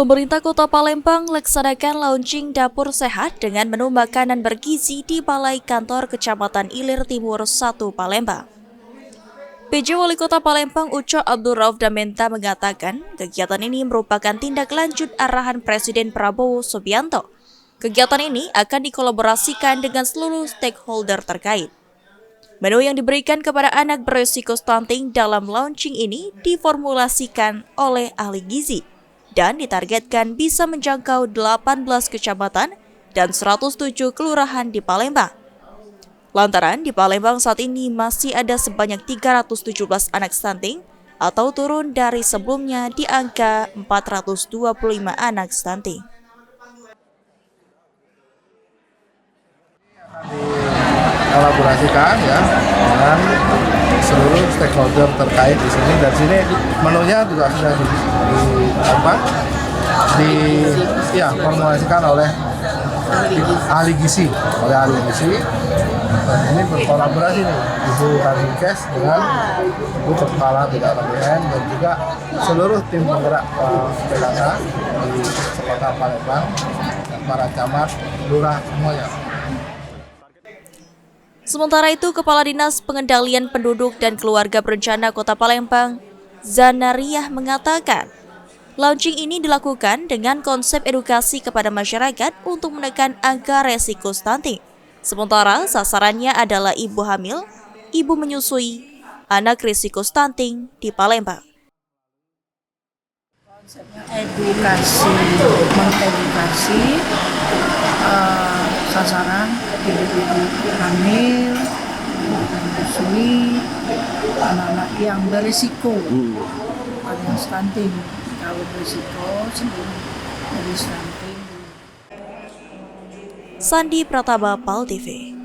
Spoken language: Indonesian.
Pemerintah Kota Palembang melaksanakan launching Dapur Sehat dengan menu makanan bergizi di Balai Kantor Kecamatan Ilir Timur 1 Palembang. PJ Wali Kota Palembang Uco Abdul Rauf Damenta mengatakan kegiatan ini merupakan tindak lanjut arahan Presiden Prabowo Subianto. Kegiatan ini akan dikolaborasikan dengan seluruh stakeholder terkait. Menu yang diberikan kepada anak berisiko stunting dalam launching ini diformulasikan oleh ahli gizi dan ditargetkan bisa menjangkau 18 kecamatan dan 107 kelurahan di Palembang. Lantaran di Palembang saat ini masih ada sebanyak 317 anak stunting atau turun dari sebelumnya di angka 425 anak stunting. Kolaborasikan ya dengan seluruh stakeholder terkait di sini, dan sini menunya juga sudah formulasikan oleh ahli gizi, dan ini berkolaborasi nih Ibu Karinkes dengan Ibu Kepala BKKBN dan juga seluruh tim penggerak PKK di Kota Palembang dan para camat, lurah semuanya. Sementara itu, Kepala Dinas Pengendalian Penduduk dan Keluarga Berencana Kota Palembang, Zanariah mengatakan, launching ini dilakukan dengan konsep edukasi kepada masyarakat untuk menekan angka resiko stunting. Sementara sasarannya adalah ibu hamil, ibu menyusui, anak risiko stunting di Palembang. Konsepnya mengedukasi sasaran ibu-ibu hamil, menyusui, anak-anak yang berisiko, bukan yang stunting. Kalau berisiko sebelum jadi stunting. Sandi Prataba, PAL TV.